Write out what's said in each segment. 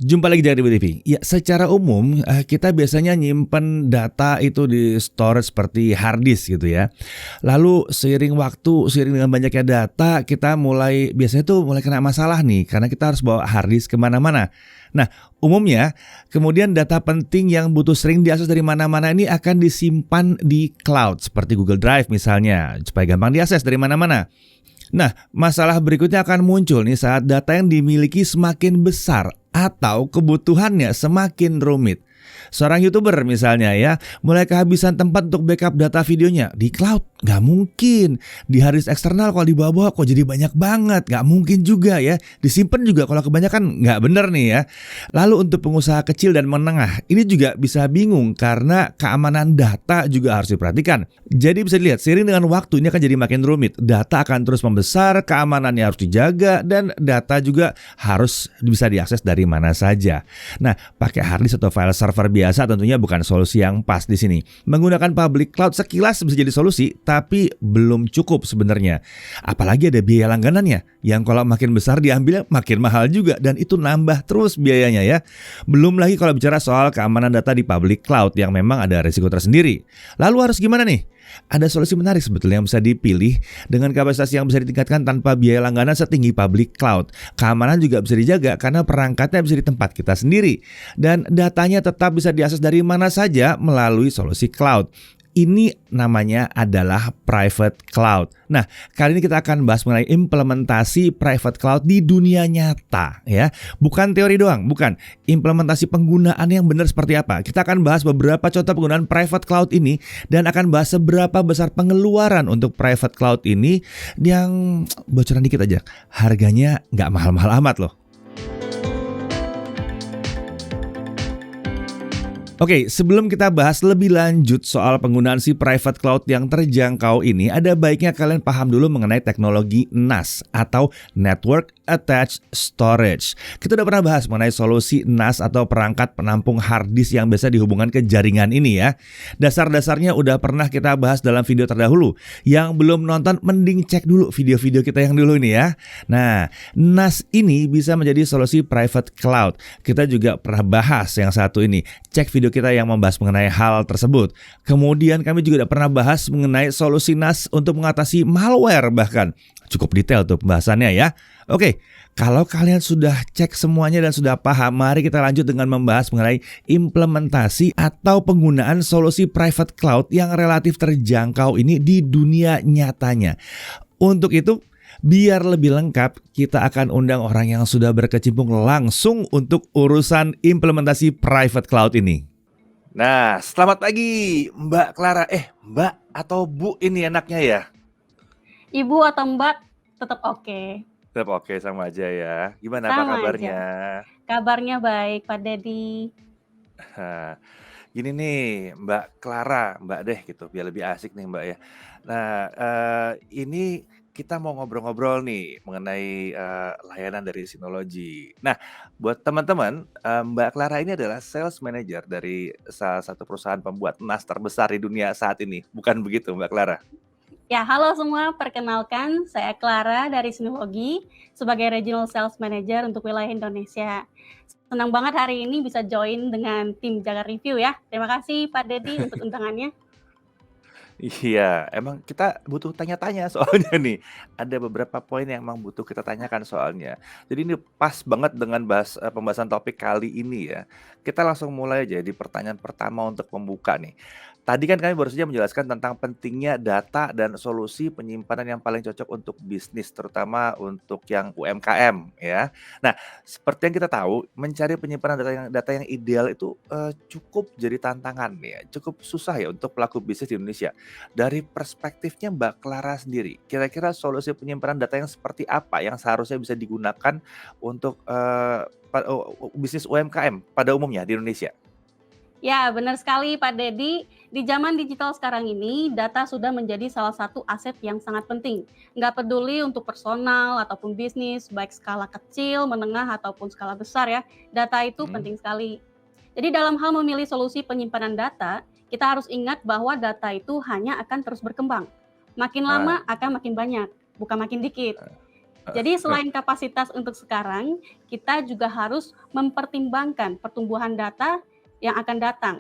Jumpa lagi dari BTV. Ya, secara umum kita biasanya nyimpen data itu di storage seperti hard disk gitu ya. Lalu seiring waktu, seiring dengan banyaknya data, kita biasanya tuh mulai kena masalah nih karena kita harus bawa hard disk kemana-mana. Nah, umumnya kemudian data penting yang butuh sering diakses dari mana-mana ini akan disimpan di cloud seperti Google Drive misalnya supaya gampang diakses dari mana-mana. Nah, masalah berikutnya akan muncul nih saat data yang dimiliki semakin besar atau kebutuhannya semakin rumit. Seorang YouTuber misalnya ya, mulai kehabisan tempat untuk backup data videonya di cloud. Gak mungkin. Di hard disk eksternal kalau dibawa kok jadi banyak banget. Gak mungkin juga ya. Disimpan juga kalau kebanyakan gak bener nih ya. Lalu untuk pengusaha kecil dan menengah, ini juga bisa bingung karena keamanan data juga harus diperhatikan. Jadi bisa dilihat, seiring dengan waktu ini akan jadi makin rumit. Data akan terus membesar, keamanannya harus dijaga, dan data juga harus bisa diakses dari mana saja. Nah, pakai hard disk atau file server biasa tentunya bukan solusi yang pas di sini. Menggunakan public cloud sekilas bisa jadi solusi, tapi belum cukup sebenarnya. Apalagi ada biaya langganannya, yang kalau makin besar diambilnya makin mahal juga, dan itu nambah terus biayanya ya. Belum lagi kalau bicara soal keamanan data di public cloud yang memang ada risiko tersendiri. Lalu harus gimana nih? Ada solusi menarik sebetulnya yang bisa dipilih dengan kapasitas yang bisa ditingkatkan tanpa biaya langganan setinggi public cloud. Keamanan juga bisa dijaga karena perangkatnya bisa di tempat kita sendiri. Dan datanya tetap bisa diakses dari mana saja melalui solusi cloud. Ini namanya adalah private cloud. Nah, kali ini kita akan bahas mengenai implementasi private cloud di dunia nyata ya. Bukan teori doang, bukan. Implementasi penggunaan yang benar seperti apa. Kita akan bahas beberapa contoh penggunaan private cloud ini dan akan bahas seberapa besar pengeluaran untuk private cloud ini yang bocoran dikit aja. Harganya nggak mahal-mahal amat loh. Oke, sebelum kita bahas lebih lanjut soal penggunaan si private cloud yang terjangkau ini, ada baiknya kalian paham dulu mengenai teknologi NAS atau Network Attached Storage. Kita udah pernah bahas mengenai solusi NAS atau perangkat penampung hard disk yang biasa dihubungkan ke jaringan ini ya. Dasar-dasarnya udah pernah kita bahas dalam video terdahulu. Yang belum nonton, mending cek dulu video-video kita yang dulu ini ya. Nah, NAS ini bisa menjadi solusi private cloud. Kita juga pernah bahas yang satu ini. Cek video kita yang membahas mengenai hal tersebut. Kemudian kami juga udah pernah bahas mengenai solusi NAS untuk mengatasi malware bahkan. Cukup detail tuh pembahasannya ya. Oke, kalau kalian sudah cek semuanya dan sudah paham, mari kita lanjut dengan membahas mengenai implementasi atau penggunaan solusi private cloud yang relatif terjangkau ini di dunia nyatanya. Untuk itu, biar lebih lengkap, kita akan undang orang yang sudah berkecimpung langsung untuk urusan implementasi private cloud ini. Nah, selamat pagi Mbak Clara. Mbak atau Bu ini enaknya ya? Ibu atau Mbak tetap oke. Tetap oke sama aja ya. Gimana apa Sama kabarnya? aja. Kabarnya baik, Pak Dedi. Hah, Gini nih Mbak Clara, Mbak deh gitu, biar lebih asik nih Mbak ya. Nah, ini kita mau ngobrol-ngobrol nih mengenai layanan dari Synology. Nah, buat teman-teman, Mbak Clara ini adalah sales manager dari salah satu perusahaan pembuat NAS terbesar di dunia saat ini. Bukan begitu Mbak Clara? Ya, halo semua. Perkenalkan, saya Clara dari Synology sebagai Regional Sales Manager untuk wilayah Indonesia. Senang banget hari ini bisa join dengan tim Jaga Review ya. Terima kasih Pak Dedi untuk undangannya. Iya, emang kita butuh tanya-tanya soalnya nih. Ada beberapa poin yang emang butuh kita tanyakan soalnya. Jadi ini pas banget dengan pembahasan topik kali ini ya. Kita langsung mulai aja di pertanyaan pertama untuk pembuka nih. Tadi kan kami baru saja menjelaskan tentang pentingnya data dan solusi penyimpanan yang paling cocok untuk bisnis, terutama untuk yang UMKM ya. Nah, seperti yang kita tahu, mencari penyimpanan data yang ideal itu cukup jadi tantangan ya, cukup susah ya untuk pelaku bisnis di Indonesia. Dari perspektifnya Mbak Clara sendiri, kira-kira solusi penyimpanan data yang seperti apa yang seharusnya bisa digunakan untuk bisnis UMKM pada umumnya di Indonesia? Ya, benar sekali Pak Dedi. Di zaman digital sekarang ini, data sudah menjadi salah satu aset yang sangat penting. Nggak peduli untuk personal ataupun bisnis, baik skala kecil, menengah, ataupun skala besar ya. Data itu Hmm. penting sekali. Jadi dalam hal memilih solusi penyimpanan data, kita harus ingat bahwa data itu hanya akan terus berkembang. Makin Ah, lama akan makin banyak, bukan makin dikit. Jadi selain kapasitas untuk sekarang, kita juga harus mempertimbangkan pertumbuhan data yang akan datang.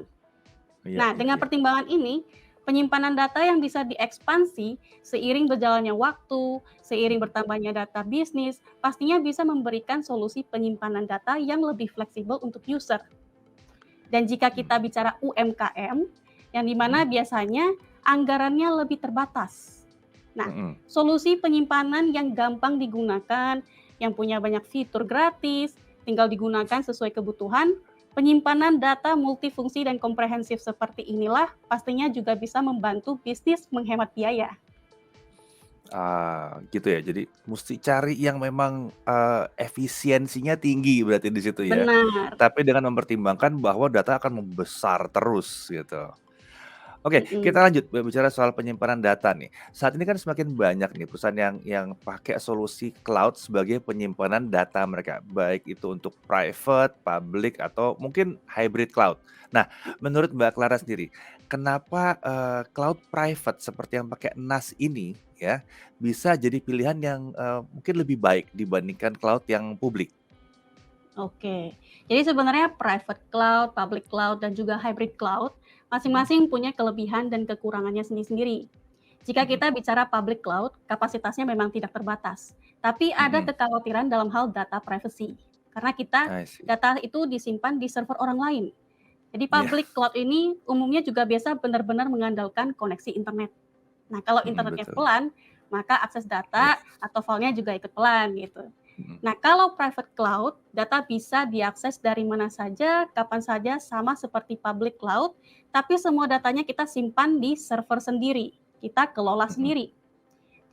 Iya Nah, iya dengan iya. pertimbangan ini, penyimpanan data yang bisa diekspansi seiring berjalannya waktu, seiring bertambahnya data bisnis, pastinya bisa memberikan solusi penyimpanan data yang lebih fleksibel untuk user. Dan jika Mmm, kita bicara UMKM, yang mhm dimana biasanya anggarannya lebih terbatas. Nah, mhm. solusi penyimpanan yang gampang digunakan, yang punya banyak fitur gratis, tinggal digunakan sesuai kebutuhan, penyimpanan data multifungsi dan komprehensif seperti inilah pastinya juga bisa membantu bisnis menghemat biaya. Gitu ya. Jadi musti cari yang memang, efisiensinya tinggi berarti di situ ya. Benar. Tapi dengan mempertimbangkan bahwa data akan membesar terus gitu. Oke, Mhm. kita lanjut berbicara soal penyimpanan data nih. Saat ini kan semakin banyak nih perusahaan yang pakai solusi cloud sebagai penyimpanan data mereka, baik itu untuk private, public, atau mungkin hybrid cloud. Nah, menurut Mbak Clara sendiri, kenapa, cloud private seperti yang pakai NAS ini ya, bisa jadi pilihan yang, mungkin lebih baik dibandingkan cloud yang publik? Oke, jadi sebenarnya private cloud, public cloud, dan juga hybrid cloud Mhm masing-masing punya kelebihan dan kekurangannya sendiri-sendiri. Jika mhm kita bicara public cloud, kapasitasnya memang tidak terbatas, tapi ada mhm. kekhawatiran dalam hal data privacy. Karena I see. data itu disimpan di server orang lain. Jadi Iya, public cloud ini umumnya juga biasa benar-benar mengandalkan koneksi internet. Nah, kalau internetnya betul. pelan, maka akses Iya, data atau filenya juga ikut pelan gitu. mhm Nah, kalau private cloud, data bisa diakses dari mana saja, kapan saja, sama seperti public cloud, tapi semua datanya kita simpan di server sendiri, kita kelola mhm. sendiri.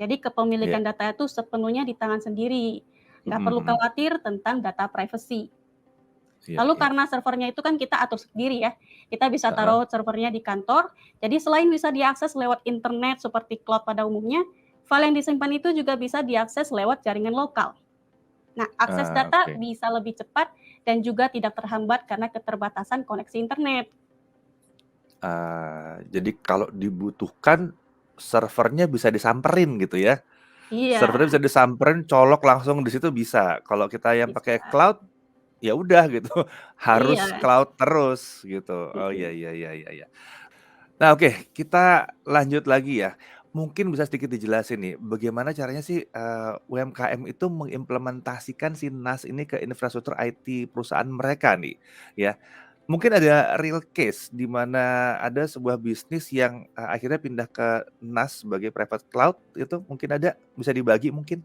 Jadi Iya, kepemilikan data itu sepenuhnya di tangan sendiri, nggak mhm perlu mhm. khawatir tentang data privacy. Iya Lalu iya. karena servernya itu kan kita atur sendiri ya, kita bisa Heeh. taruh servernya di kantor, jadi selain bisa diakses lewat internet seperti cloud pada umumnya, file yang disimpan itu juga bisa diakses lewat jaringan lokal. Nah, akses data Oke. bisa lebih cepat dan juga tidak terhambat karena keterbatasan koneksi internet. Jadi kalau dibutuhkan servernya bisa disamperin gitu ya? Servernya Iya, bisa disamperin, colok langsung di situ bisa. Kalau kita yang pakai bisa. cloud, ya udah gitu, harus Iya, cloud terus gitu. Oh, iya mhm. iya iya iya iya. Nah, oke, kita lanjut lagi ya. Mungkin bisa sedikit dijelasin nih, bagaimana caranya sih, UMKM itu mengimplementasikan si NAS ini ke infrastruktur IT perusahaan mereka nih, ya. Mungkin ada real case di mana ada sebuah bisnis yang, akhirnya pindah ke NAS sebagai private cloud itu mungkin ada, bisa dibagi mungkin?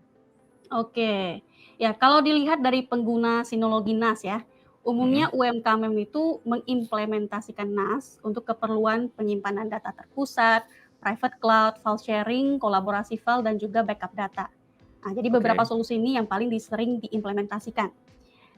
Oke. Ya, kalau dilihat dari pengguna sinologi NAS ya, Mhm, umumnya UMKM itu mengimplementasikan NAS untuk keperluan penyimpanan data terpusat, private cloud, file sharing, kolaborasi file, dan juga backup data. Nah, jadi beberapa oke, solusi ini yang paling sering diimplementasikan.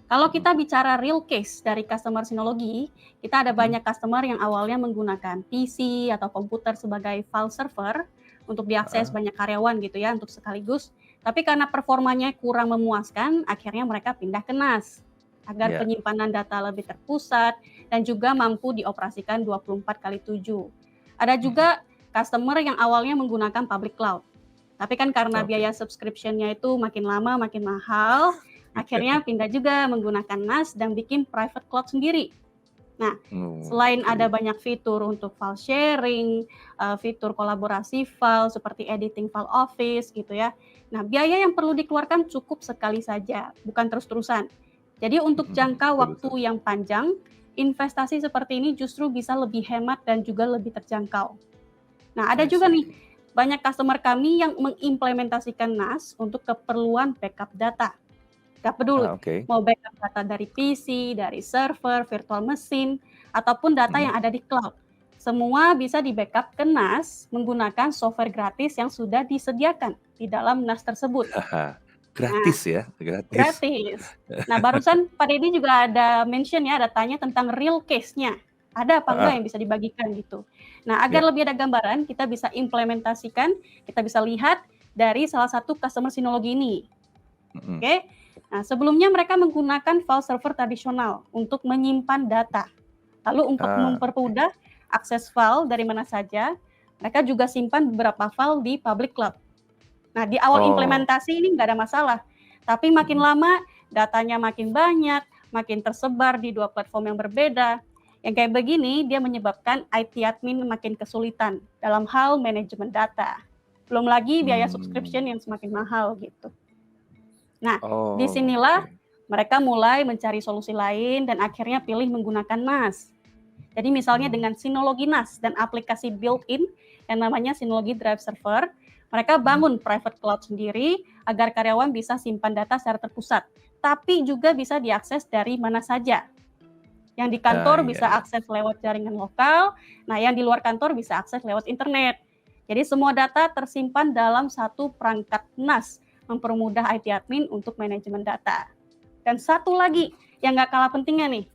Kalau mhm kita bicara real case dari customer sinologi, kita ada mhm, banyak customer yang awalnya menggunakan PC atau komputer sebagai file server untuk diakses heeh, banyak karyawan gitu ya untuk sekaligus. Tapi karena performanya kurang memuaskan, akhirnya mereka pindah ke NAS agar iya, penyimpanan data lebih terpusat dan juga mampu dioperasikan 24/7. Ada mhm, juga customer yang awalnya menggunakan public cloud. Tapi kan karena oke. biaya subscription-nya itu makin lama makin mahal, akhirnya pindah juga menggunakan NAS dan bikin private cloud sendiri. Nah, selain ada Oke, banyak fitur untuk file sharing, fitur kolaborasi file seperti editing file Office gitu ya. Nah, biaya yang perlu dikeluarkan cukup sekali saja, bukan terus-terusan. Jadi untuk jangka betul betul, waktu yang panjang, investasi seperti ini justru bisa lebih hemat dan juga lebih terjangkau. Nah, ada I juga nih, see. banyak customer kami yang mengimplementasikan NAS untuk keperluan backup data. Gak peduli Oke, mau backup data dari PC, dari server, virtual mesin, ataupun data mhm. yang ada di cloud. Semua bisa di-backup ke NAS menggunakan software gratis yang sudah disediakan di dalam NAS tersebut. Nah, Gratis ya, gratis. gratis. Nah, barusan Pak Deddy juga ada mention ya, ada tanya tentang real case-nya. Ada apa enggak Heeh, yang bisa dibagikan gitu. Nah, agar iya, lebih ada gambaran, kita bisa implementasikan, kita bisa lihat dari salah satu customer sinologi ini. mhm, Oke. Nah, sebelumnya mereka menggunakan file server tradisional untuk menyimpan data. Lalu untuk oke, mempermudah akses file dari mana saja, mereka juga simpan beberapa file di public cloud. Nah, di awal Oh, implementasi ini nggak ada masalah, tapi makin mhm. lama datanya makin banyak, makin tersebar di 2 platform yang berbeda. Yang kayak begini dia menyebabkan IT admin makin kesulitan dalam hal manajemen data. Belum lagi biaya Mmm. subscription yang semakin mahal gitu. Nah, Oh, disinilah oke. mereka mulai mencari solusi lain dan akhirnya pilih menggunakan NAS. Jadi misalnya Mmm, dengan Synology NAS dan aplikasi built-in yang namanya Synology Drive Server, mereka mhm. bangun private cloud sendiri agar karyawan bisa simpan data secara terpusat, tapi juga bisa diakses dari mana saja. Yang di Ah, kantor iya bisa iya. akses lewat jaringan lokal, nah yang di luar kantor bisa akses lewat internet. Jadi semua data tersimpan dalam satu perangkat NAS, mempermudah IT admin untuk manajemen data. Dan satu lagi yang nggak kalah pentingnya nih,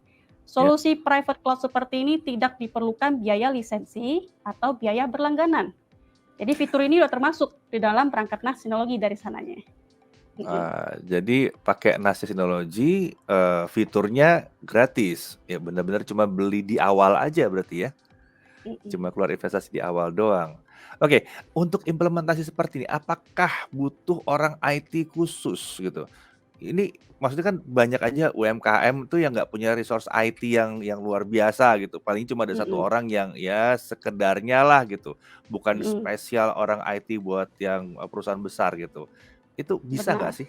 Ya. solusi private cloud seperti ini tidak diperlukan biaya lisensi atau biaya berlangganan. Jadi fitur ini udah termasuk di dalam perangkat NAS Synology dari sananya. Mhm, Jadi pakai NAS Synology, fiturnya gratis, ya benar-benar cuma beli di awal aja berarti ya? mhm. Cuma keluar investasi di awal doang. Oke, untuk implementasi seperti ini, apakah butuh orang IT khusus gitu? Ini maksudnya kan banyak aja UMKM tuh yang nggak punya resource IT yang luar biasa gitu, paling cuma ada satu Mhm, orang yang ya sekedarnya lah gitu, bukan mhm, spesial orang IT buat yang, perusahaan besar gitu. Itu bisa nggak benar. sih?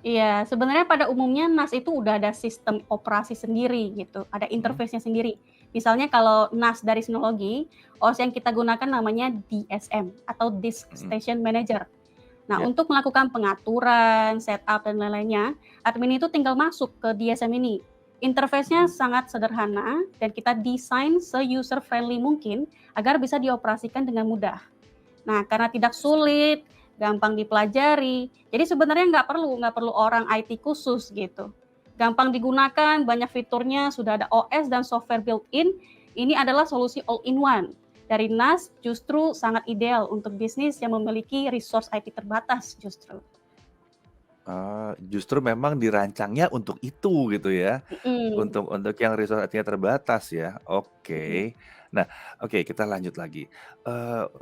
Iya, sebenarnya pada umumnya NAS itu udah ada sistem operasi sendiri gitu, ada Mhm, interface-nya sendiri. Misalnya kalau NAS dari Synology, OS yang kita gunakan namanya DSM atau Disk mhm, Station Manager. Nah, ya. untuk melakukan pengaturan, setup, dan lain-lainnya, admin itu tinggal masuk ke DSM ini. Interface-nya Mhm. sangat sederhana dan kita desain se-user friendly mungkin agar bisa dioperasikan dengan mudah. Nah, karena tidak sulit, gampang dipelajari, jadi sebenarnya nggak perlu orang IT khusus gitu. Gampang digunakan, banyak fiturnya, sudah ada OS dan software built-in, ini adalah solusi all-in-one. Dari NAS justru sangat ideal untuk bisnis yang memiliki resource IT terbatas justru. Justru memang dirancangnya untuk itu gitu ya? Mhm, Untuk yang resource IT-nya terbatas ya? mhm, Oke. Nah, oke kita lanjut lagi.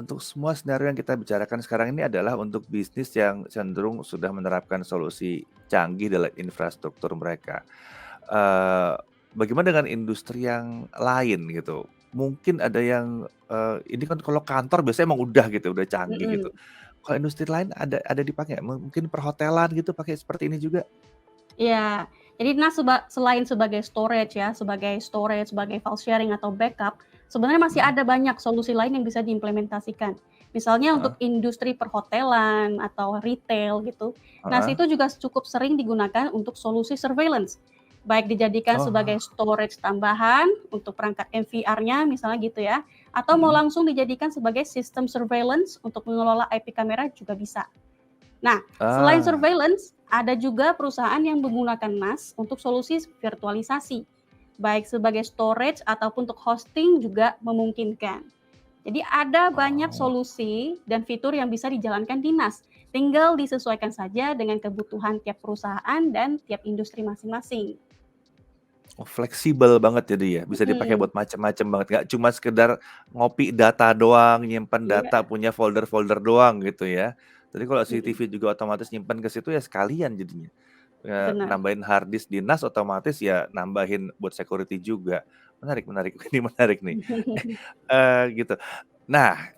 Untuk semua skenario yang kita bicarakan sekarang ini adalah untuk bisnis yang cenderung sudah menerapkan solusi canggih dalam infrastruktur mereka. Eee, Bagaimana dengan industri yang lain gitu? Mungkin ada yang, ini kan kalau kantor biasanya emang udah gitu, udah canggih gitu. mhm. Kalau industri lain ada dipakai nggak? Mungkin perhotelan gitu pakai seperti ini juga? Iya, jadi NAS selain sebagai storage ya, sebagai file sharing atau backup, sebenarnya masih Mhm, ada banyak solusi lain yang bisa diimplementasikan. Misalnya untuk heeh industri perhotelan atau retail gitu. NAS heeh. itu juga cukup sering digunakan untuk solusi surveillance, baik dijadikan sebagai Oh, storage tambahan untuk perangkat MVR-nya misalnya gitu ya, atau mau mhm. langsung dijadikan sebagai sistem surveillance untuk mengelola IP kamera juga bisa. Nah, selain Ah, surveillance, ada juga perusahaan yang menggunakan NAS untuk solusi virtualisasi, baik sebagai storage ataupun untuk hosting juga memungkinkan. Jadi ada banyak oh. solusi dan fitur yang bisa dijalankan di NAS. Tinggal disesuaikan saja dengan kebutuhan tiap perusahaan dan tiap industri masing-masing. Oh, fleksibel banget jadi ya, bisa dipakai Mhm, buat macem-macem banget, nggak cuma sekedar ngopi data doang, nyimpen data, iya, punya folder-folder doang gitu ya. Tadi kalau mhm, CCTV juga otomatis nyimpen ke situ ya sekalian jadinya. benar. Nambahin hard disk di NAS otomatis ya nambahin buat security juga. Menarik menarik, ini menarik nih. Gitu. Nah,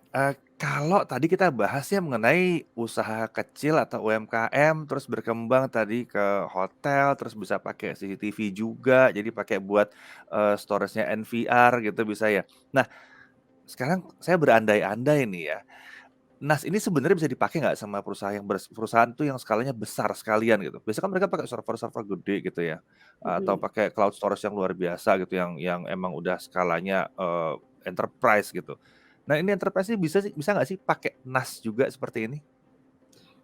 kalau tadi kita bahas ya mengenai usaha kecil atau UMKM, terus berkembang tadi ke hotel, terus bisa pakai CCTV juga, jadi pakai buat, storage-nya NVR gitu bisa ya. Nah, sekarang saya berandai-andai nih ya, NAS ini sebenarnya bisa dipakai nggak sama perusahaan tuh yang skalanya besar sekalian gitu? Biasanya kan mereka pakai server-server gede gitu ya, atau Mhm. pakai cloud storage yang luar biasa gitu yang emang udah skalanya, enterprise gitu. Nah ini enterprise ini bisa nggak sih pakai NAS juga seperti ini?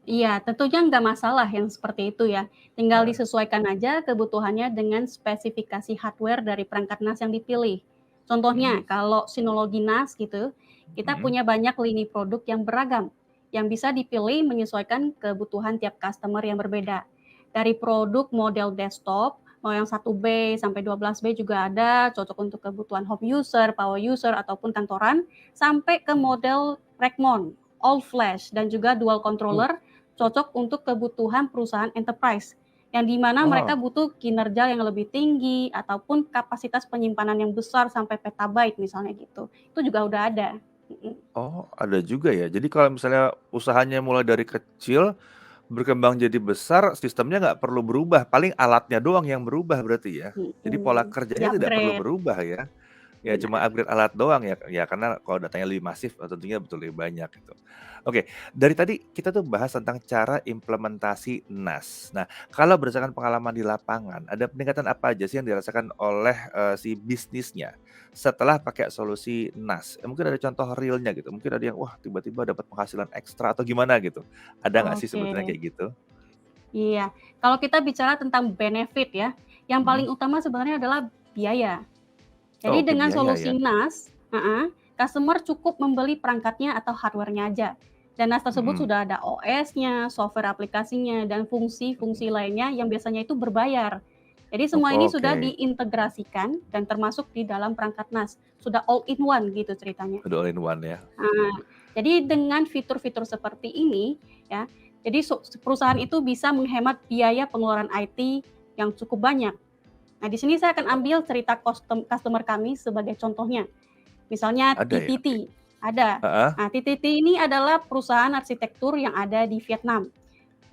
Iya, tentunya nggak masalah yang seperti itu ya. Tinggal Heeh, disesuaikan aja kebutuhannya dengan spesifikasi hardware dari perangkat NAS yang dipilih. Contohnya, mhm kalau Synology NAS gitu, kita mhm. punya banyak lini produk yang beragam, yang bisa dipilih menyesuaikan kebutuhan tiap customer yang berbeda. Dari produk model desktop, mau yang 1B sampai 12B juga ada, cocok untuk kebutuhan home user, power user, ataupun kantoran, sampai ke Mhm. model rack mount. all flash dan juga dual Oh, controller, cocok untuk kebutuhan perusahaan enterprise yang dimana mereka oh, butuh kinerja yang lebih tinggi ataupun kapasitas penyimpanan yang besar sampai petabyte misalnya gitu. Itu juga udah ada. Mm-mm. oh, ada juga ya. Jadi kalau misalnya usahanya mulai dari kecil, berkembang jadi besar, sistemnya nggak perlu berubah, paling alatnya doang yang berubah berarti ya? Jadi pola Mm-mm. kerjanya tidak perlu Di-upgrade, berubah ya? Ya cuma benar. upgrade alat doang ya, ya karena kalau datanya lebih masif, tentunya betul lebih banyak gitu. Oke, dari tadi kita tuh bahas tentang cara implementasi NAS. Nah, kalau berdasarkan pengalaman di lapangan, ada peningkatan apa aja sih yang dirasakan oleh, si bisnisnya setelah pakai solusi NAS? Mungkin ada contoh realnya gitu, mungkin ada yang, wah tiba-tiba dapat penghasilan ekstra atau gimana gitu. Ada nggak sih Oke. sebetulnya kayak gitu? Iya, kalau kita bicara tentang benefit ya, yang Mhm. paling utama sebenarnya adalah biaya. Oh, Jadi oke, dengan biaya solusi ya? NAS, customer cukup membeli perangkatnya atau hardware-nya aja. Dan NAS tersebut Mhm. sudah ada OS-nya, software aplikasinya, dan Mhm. fungsi-fungsi lainnya yang biasanya itu berbayar. Jadi Oh, semua ini sudah oke, diintegrasikan dan termasuk di dalam perangkat NAS. Sudah all in one gitu ceritanya. udah all in one ya? Nah, jadi dengan fitur-fitur seperti ini ya, jadi perusahaan itu bisa menghemat biaya pengeluaran IT yang cukup banyak. Nah, di sini saya akan ambil cerita customer kami sebagai contohnya. Misalnya Ada ya? Oke. TTT, ada. Heeh. Nah, TTT ini adalah perusahaan arsitektur yang ada di Vietnam.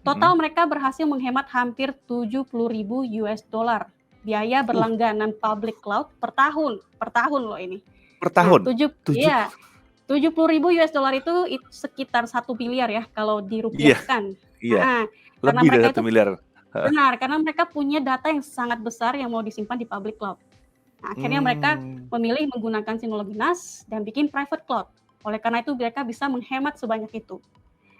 Total Mhm. mereka berhasil menghemat hampir 70.000 US dollar biaya Uh, berlangganan public cloud per tahun loh ini. per Nah, tahun? iya, 70. 70.000 US dollar itu sekitar 1 miliar ya kalau Iya, dirupiahkan. iya. Heeh, karena Lebih dari mereka satu itu miliar. Heeh. benar, karena mereka punya data yang sangat besar yang mau disimpan di public cloud. Nah, akhirnya mereka Mmm. memilih menggunakan Synology NAS dan bikin private cloud. Oleh karena itu mereka bisa menghemat sebanyak itu.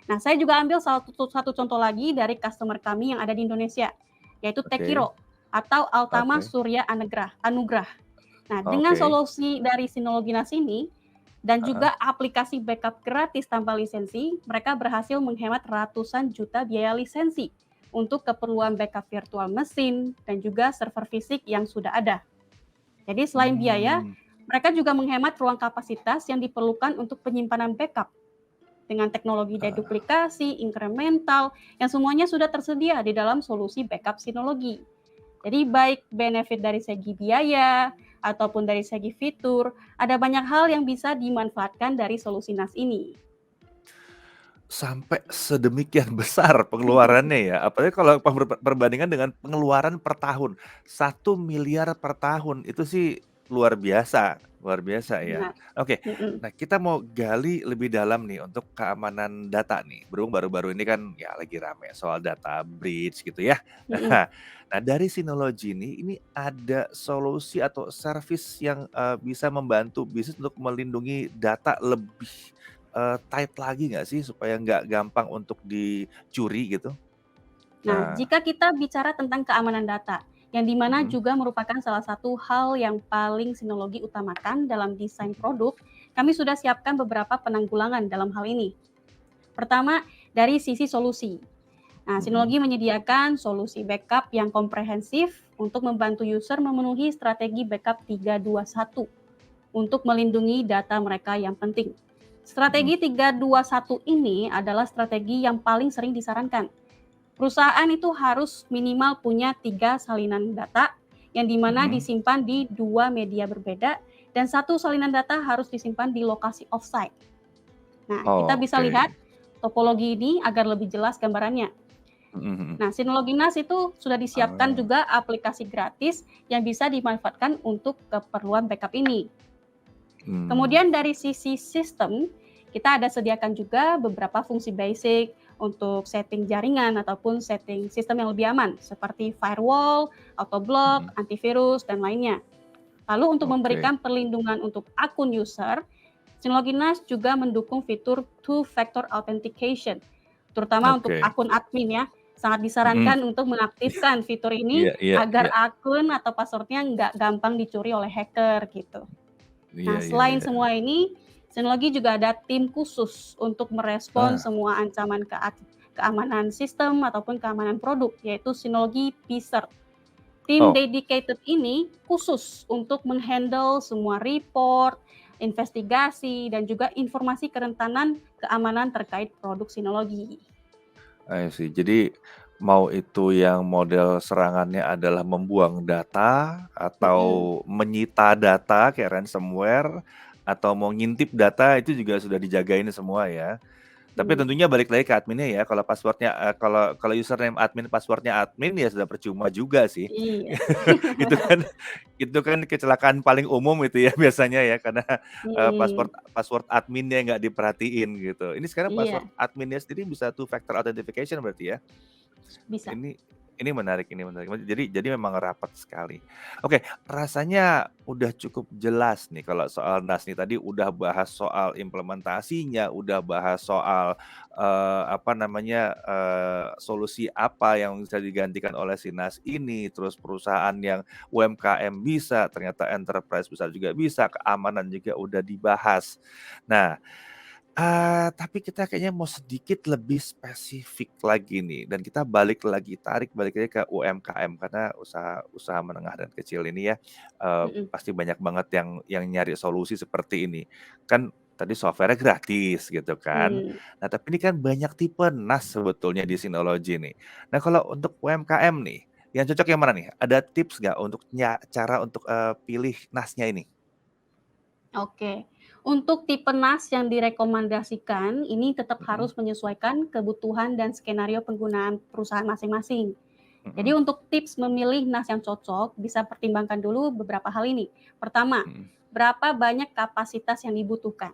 Nah, saya juga ambil satu contoh lagi dari customer kami yang ada di Indonesia, yaitu Oke, Tekiro atau Altama oke, Surya Anugrah. Nah, dengan oke. solusi dari Synology NAS ini dan Heeh. juga aplikasi backup gratis tanpa lisensi, mereka berhasil menghemat ratusan juta biaya lisensi untuk keperluan backup virtual mesin dan juga server fisik yang sudah ada. Jadi selain biaya, Mmm. mereka juga menghemat ruang kapasitas yang diperlukan untuk penyimpanan backup dengan teknologi Heeh. deduplikasi, incremental, yang semuanya sudah tersedia di dalam solusi backup Synology. Jadi baik benefit dari segi biaya ataupun dari segi fitur, ada banyak hal yang bisa dimanfaatkan dari solusi NAS ini. Sampai sedemikian besar pengeluarannya ya? Apalagi kalau perbandingan dengan pengeluaran per tahun, 1 miliar per tahun, itu sih luar biasa ya. Benar. Oke, Mhm. nah kita mau gali lebih dalam nih untuk keamanan data nih, berhubung baru-baru ini kan ya lagi rame soal data breach gitu ya. Mhm. Nah dari Synology ini ada solusi atau service yang, bisa membantu bisnis untuk melindungi data lebih tight lagi nggak sih supaya nggak gampang untuk dicuri gitu? Nah, Nah, jika kita bicara tentang keamanan data, yang dimana mhm, juga merupakan salah satu hal yang paling Synology utamakan dalam desain mhm, produk, kami sudah siapkan beberapa penanggulangan dalam hal ini. Pertama, dari sisi solusi. Nah, mhm. Synology menyediakan solusi backup yang komprehensif untuk membantu user memenuhi strategi backup 321 untuk melindungi data mereka yang penting. Mhm. Strategi 321 ini adalah strategi yang paling sering disarankan. Perusahaan itu harus minimal punya 3 salinan data yang dimana Mhm. disimpan di 2 media berbeda dan satu salinan data harus disimpan di lokasi offsite. Nah, kita bisa Oke. lihat topologi ini agar lebih jelas gambarannya. Mhm, mhm. Nah, Synology NAS itu sudah disiapkan Ah, juga aplikasi gratis yang bisa dimanfaatkan untuk keperluan backup ini. mmm, Kemudian dari sisi sistem, kita ada sediakan juga beberapa fungsi basic untuk setting jaringan ataupun setting sistem yang lebih aman seperti firewall, autoblock, mhm. antivirus, dan lainnya. Lalu untuk Oke, memberikan perlindungan untuk akun user, Synology NAS juga mendukung fitur two-factor authentication, terutama untuk oke. akun admin ya. Sangat Mhm. disarankan untuk mengaktifkan fitur ini Iya, iya, agar iya. akun atau password-nya nggak gampang dicuri oleh hacker gitu. Iya, Nah, iya, selain iya. semua ini, Synology juga ada tim khusus untuk merespon Ah, semua ancaman keamanan sistem ataupun keamanan produk, yaitu Synology PCERT. Tim oh, dedicated ini khusus untuk menghandle semua report, investigasi, dan juga informasi kerentanan keamanan terkait produk sinologi. I see. Jadi mau itu yang model serangannya adalah membuang data atau Mm-mm. menyita data kayak ransomware atau mau ngintip data itu juga sudah dijagain semua ya. Tapi Hmm. tentunya balik lagi ke adminnya ya. Kalau passwordnya kalau username admin, passwordnya admin ya sudah percuma juga sih. Iya. Itu kan itu kan kecelakaan paling umum itu ya biasanya ya karena password Hmm. password adminnya nggak diperhatiin gitu. Ini sekarang password Iya, adminnya sendiri bisa two factor authentication berarti ya. bisa. Ini menarik ini menarik. Jadi memang rapat sekali. Oke, rasanya udah cukup jelas nih kalau soal NAS nih. Tadi udah bahas soal implementasinya, udah bahas soal, apa namanya, solusi apa yang bisa digantikan oleh si NAS ini, terus perusahaan yang UMKM bisa, ternyata enterprise besar juga bisa, keamanan juga udah dibahas. Nah, tapi kita kayaknya mau sedikit lebih spesifik lagi nih dan kita tarik balik lagi ke UMKM karena usaha menengah dan kecil ini ya, Mm-mm. pasti banyak banget yang nyari solusi seperti ini. Kan tadi software-nya gratis gitu kan. Hmm. Nah, tapi ini kan banyak tipe NAS sebetulnya di Synology nih. Nah, kalau untuk UMKM nih, yang cocok yang mana nih? Ada tips nggak untuk cara untuk, pilih NAS-nya ini? Oke, untuk tipe NAS yang direkomendasikan ini tetap Mhm harus menyesuaikan kebutuhan dan skenario penggunaan perusahaan masing-masing. Jadi mhm untuk tips memilih NAS yang cocok, bisa pertimbangkan dulu beberapa hal ini. Pertama, mhm. berapa banyak kapasitas yang dibutuhkan.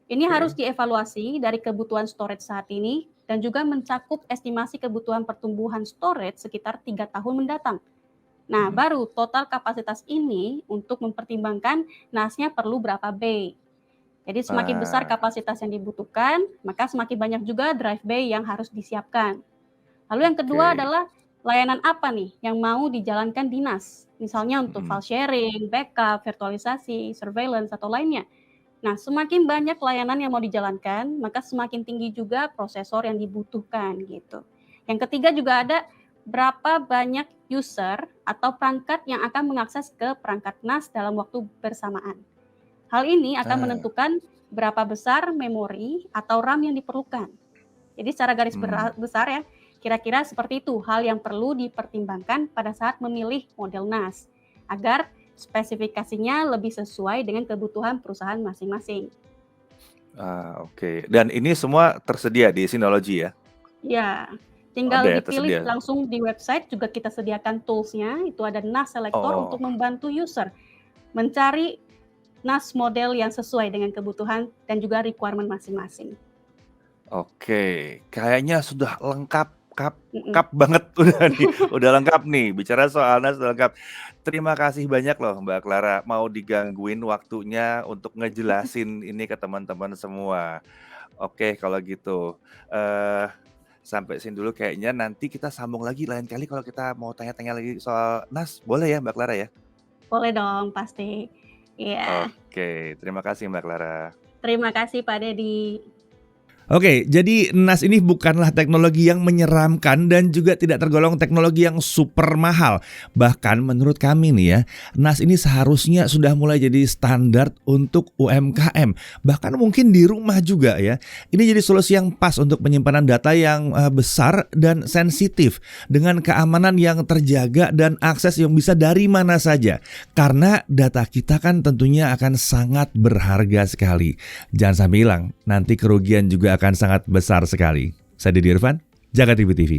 Ini harus Oke. dievaluasi dari kebutuhan storage saat ini dan juga mencakup estimasi kebutuhan pertumbuhan storage sekitar 3 tahun mendatang. Nah, Mhm. baru total kapasitas ini untuk mempertimbangkan NAS-nya perlu berapa bay. Jadi semakin besar Wah, kapasitas yang dibutuhkan, maka semakin banyak juga drive bay yang harus disiapkan. Lalu yang kedua oke. adalah layanan apa nih yang mau dijalankan di NAS? Misalnya untuk Mhm. file sharing, backup, virtualisasi, surveillance, atau lainnya. Nah, semakin banyak layanan yang mau dijalankan, maka semakin tinggi juga prosesor yang dibutuhkan gitu. Yang ketiga juga ada berapa banyak user atau perangkat yang akan mengakses ke perangkat NAS dalam waktu bersamaan. Hal ini akan Ah, menentukan berapa besar memori atau RAM yang diperlukan. Jadi secara garis mmm, besar ya, kira-kira seperti itu hal yang perlu dipertimbangkan pada saat memilih model NAS agar spesifikasinya lebih sesuai dengan kebutuhan perusahaan masing-masing. oke. Dan ini semua tersedia di Synology ya? Ya, Oh, ada tinggal ya, dipilih tersedia? langsung di website juga kita sediakan tools-nya, itu ada NAS Selector untuk Oh, membantu user mencari NAS model yang sesuai dengan kebutuhan dan juga requirement masing-masing. oke. Kayaknya sudah lengkap Mhm. kap banget udah nih, udah lengkap nih, bicara soal NAS udah lengkap. Terima kasih banyak loh Mbak Clara, mau digangguin waktunya untuk ngejelasin ini ke teman-teman semua. Oke kalau gitu, eee, sampai sini dulu kayaknya nanti kita sambung lagi lain kali kalau kita mau tanya-tanya lagi soal NAS, boleh ya Mbak Clara ya? Boleh dong, pasti. Iya, Oke, terima kasih Mbak Clara. terima kasih Pak Dedi. Oke, jadi NAS ini bukanlah teknologi yang menyeramkan dan juga tidak tergolong teknologi yang super mahal. Bahkan menurut kami nih ya, NAS ini seharusnya sudah mulai jadi standar untuk UMKM. Bahkan mungkin di rumah juga ya. Ini jadi solusi yang pas untuk penyimpanan data yang besar dan sensitif dengan keamanan yang terjaga dan akses yang bisa dari mana saja. Karena data kita kan tentunya akan sangat berharga sekali. Jangan sampai hilang, nanti kerugian juga akan sangat besar sekali. Saya Didi Irfan, Jaga Tribun TV.